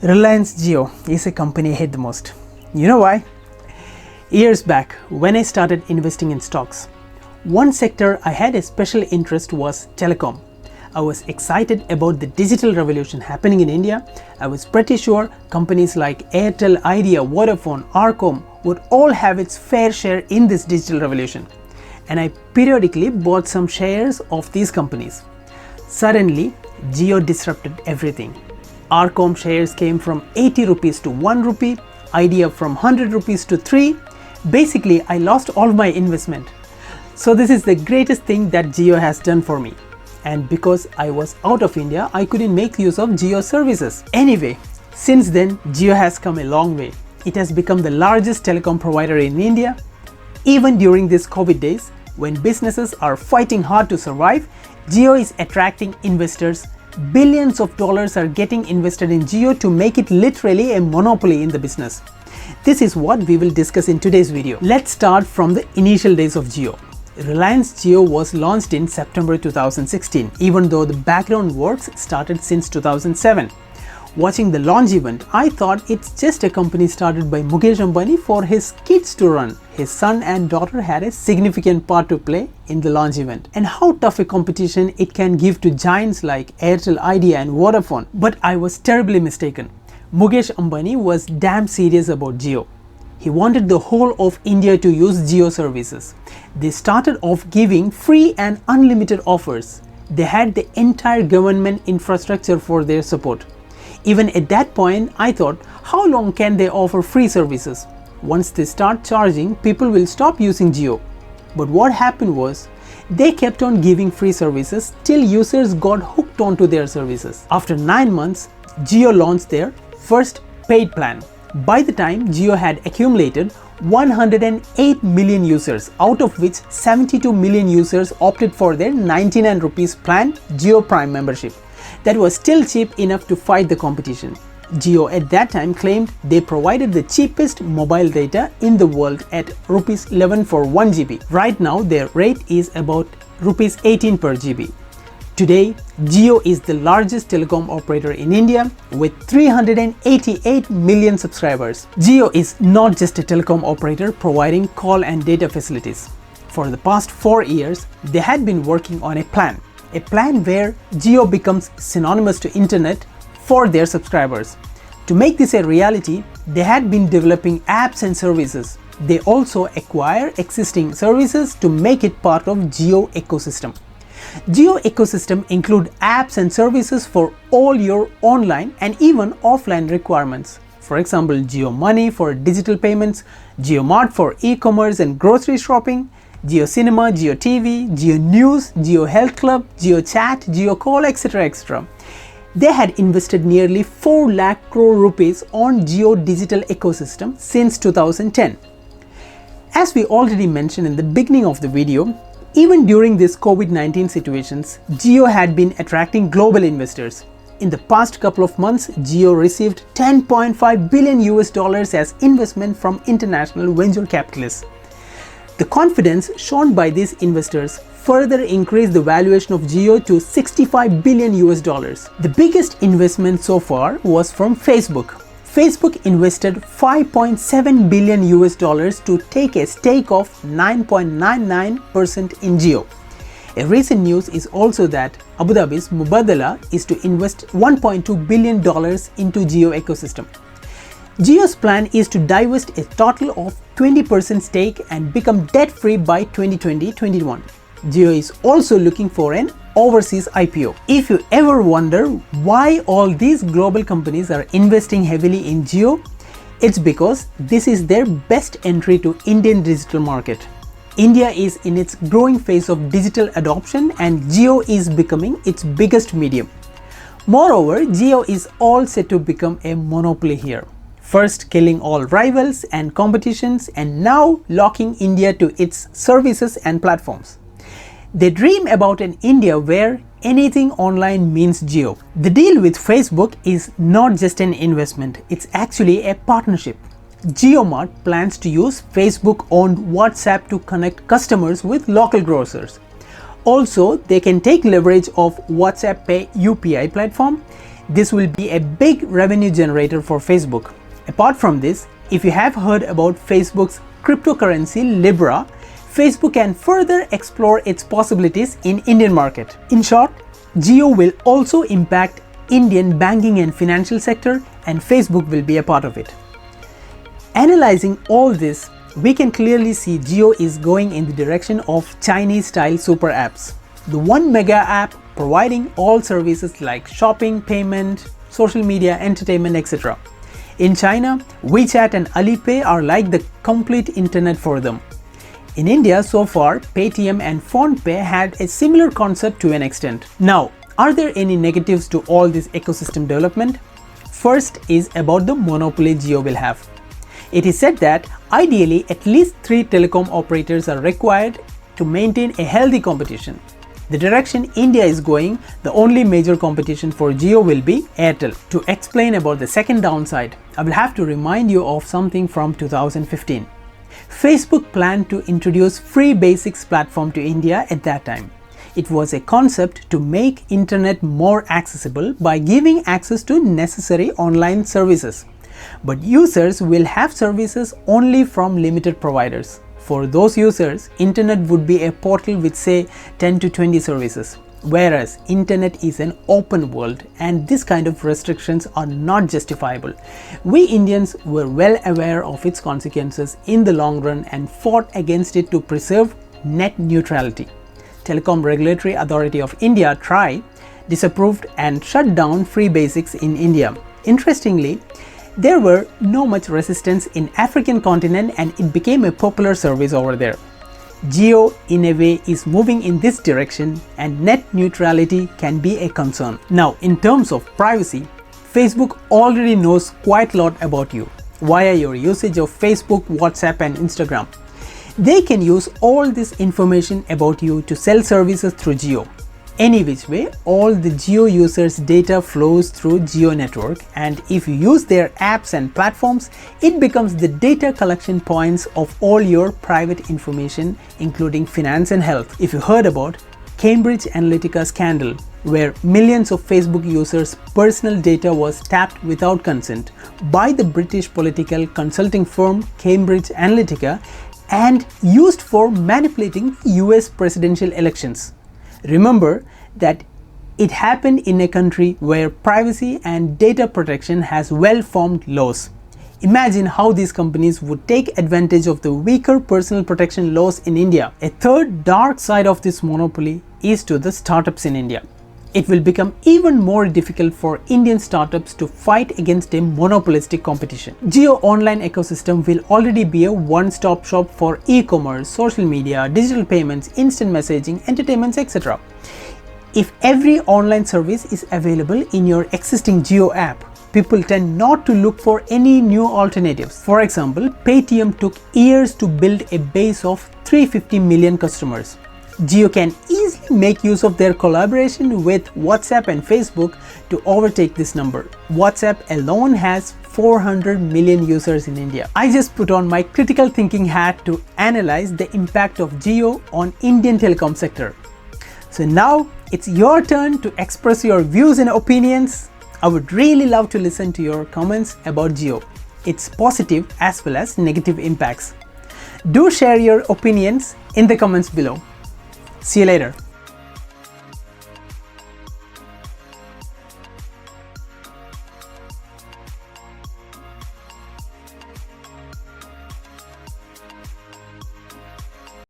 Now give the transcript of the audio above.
Reliance Jio is a company I hate the most. You know why? Years back, when I started investing in stocks, one sector I had a special interest was telecom. I was excited about the digital revolution happening in India. I was pretty sure companies like Airtel, Idea, Vodafone, RCom would all have its fair share in this digital revolution. And I periodically bought some shares of these companies. Suddenly, Jio disrupted everything. RCom shares came from 80 rupees to 1 rupee, Idea from 100 rupees to 3. Basically, I lost all my investment. So this is the greatest thing that Jio has done for me. And because I was out of India, I couldn't make use of Jio services. Anyway, since then, Jio has come a long way. It has become the largest telecom provider in India. Even during these COVID days, when businesses are fighting hard to survive, Jio is attracting investors. Billions of dollars are getting invested in Jio to make it literally a monopoly in the business. This is what we will discuss in today's video. Let's start from the initial days of Jio. Reliance Jio was launched in September 2016, even though the background works started since 2007. Watching the launch event, I thought it's just a company started by Mukesh Ambani for his kids to run. His son and daughter had a significant part to play in the launch event. And how tough a competition it can give to giants like Airtel, Idea and Vodafone. But I was terribly mistaken. Mukesh Ambani was damn serious about Jio. He wanted the whole of India to use Jio services. They started off giving free and unlimited offers. They had the entire government infrastructure for their support. Even at that point, I thought, how long can they offer free services? Once they start charging, people will stop using Jio. But what happened was, they kept on giving free services till users got hooked onto their services. After 9 months, Jio launched their first paid plan. By the time Jio had accumulated 108 million users, out of which 72 million users opted for their 99 rupees plan Jio Prime membership. That was still cheap enough to fight the competition. Jio at that time claimed they provided the cheapest mobile data in the world at rupees 11 for 1 GB. Right now their rate is about rupees 18 per GB. Today, Jio is the largest telecom operator in India with 388 million subscribers. Jio is not just a telecom operator providing call and data facilities. For the past 4 years, they had been working on a plan where Jio becomes synonymous to internet for their subscribers. To make this a reality, they had been developing apps and services. They also acquire existing services to make it part of Jio ecosystem. Jio ecosystem include apps and services for all your online and even offline requirements. For example, Jio Money for digital payments, Jio Mart for e-commerce and grocery shopping, Jio Cinema, Jio TV, Jio News, Jio Health Club, Jio Chat, Jio Call, etc. etc. They had invested nearly 4 lakh crore rupees on Jio digital ecosystem since 2010. As we already mentioned in the beginning of the video, even during these COVID-19 situations, Jio had been attracting global investors. In the past couple of months, Jio received $10.5 billion as investment from international venture capitalists. The confidence shown by these investors further increased the valuation of Jio to $65 billion. The biggest investment so far was from Facebook. Facebook invested $5.7 billion to take a stake of 9.99% in Jio. A recent news is also that Abu Dhabi's Mubadala is to invest $1.2 billion into Jio ecosystem. Jio's plan is to divest a total of 20% stake and become debt-free by 2020-21. Jio is also looking for an overseas IPO. If you ever wonder why all these global companies are investing heavily in Jio, it's because this is their best entry to Indian digital market. India is in its growing phase of digital adoption and Jio is becoming its biggest medium. Moreover, Jio is all set to become a monopoly here. First killing all rivals and competitions and now locking India to its services and platforms. They dream about an India where anything online means Jio. The deal with Facebook is not just an investment, it's actually a partnership. JioMart plans to use Facebook-owned WhatsApp to connect customers with local grocers. Also, they can take leverage of WhatsApp Pay UPI platform. This will be a big revenue generator for Facebook. Apart from this, if you have heard about Facebook's cryptocurrency Libra, Facebook can further explore its possibilities in Indian market. In short, Jio will also impact Indian banking and financial sector, and Facebook will be a part of it. Analyzing all this, we can clearly see Jio is going in the direction of Chinese-style super apps. The one mega app providing all services like shopping, payment, social media, entertainment, etc. In China, WeChat and Alipay are like the complete internet for them. In India, so far, Paytm and PhonePe had a similar concept to an extent. Now, are there any negatives to all this ecosystem development? First is about the monopoly Jio will have. It is said that ideally at least 3 telecom operators are required to maintain a healthy competition. The direction India is going, the only major competition for Jio will be Airtel. To explain about the second downside, I will have to remind you of something from 2015. Facebook planned to introduce free basics platform to India at that time. It was a concept to make internet more accessible by giving access to necessary online services. But users will have services only from limited providers. For those users, internet would be a portal with say 10 to 20 services. Whereas internet is an open world and this kind of restrictions are not justifiable. We Indians were well aware of its consequences in the long run and fought against it to preserve net neutrality. Telecom Regulatory Authority of India (TRAI) disapproved and shut down free basics in India. Interestingly, there were no much resistance in African continent and it became a popular service over there. Jio in a way is moving in this direction and net neutrality can be a concern. Now in terms of privacy, Facebook already knows quite a lot about you via your usage of Facebook, WhatsApp and Instagram. They can use all this information about you to sell services through Jio. Any which way, all the Jio users' data flows through Jio network, and if you use their apps and platforms, it becomes the data collection points of all your private information, including finance and health. If you heard about Cambridge Analytica scandal, where millions of Facebook users' personal data was tapped without consent by the British political consulting firm Cambridge Analytica and used for manipulating US presidential elections. Remember that it happened in a country where privacy and data protection has well-formed laws. Imagine how these companies would take advantage of the weaker personal protection laws in India. A third dark side of this monopoly is to the startups in India. It will become even more difficult for Indian startups to fight against a monopolistic competition. Jio online ecosystem will already be a one-stop shop for e-commerce, social media, digital payments, instant messaging, entertainments, etc. If every online service is available in your existing Jio app, people tend not to look for any new alternatives. For example, Paytm took years to build a base of 350 million customers. Jio can easily make use of their collaboration with WhatsApp and Facebook to overtake this number. WhatsApp alone has 400 million users in India. I just put on my critical thinking hat to analyze the impact of Jio on Indian telecom sector. So now it's your turn to express your views and opinions. I would really love to listen to your comments about Jio, its positive as well as negative impacts. Do share your opinions in the comments below. See you later.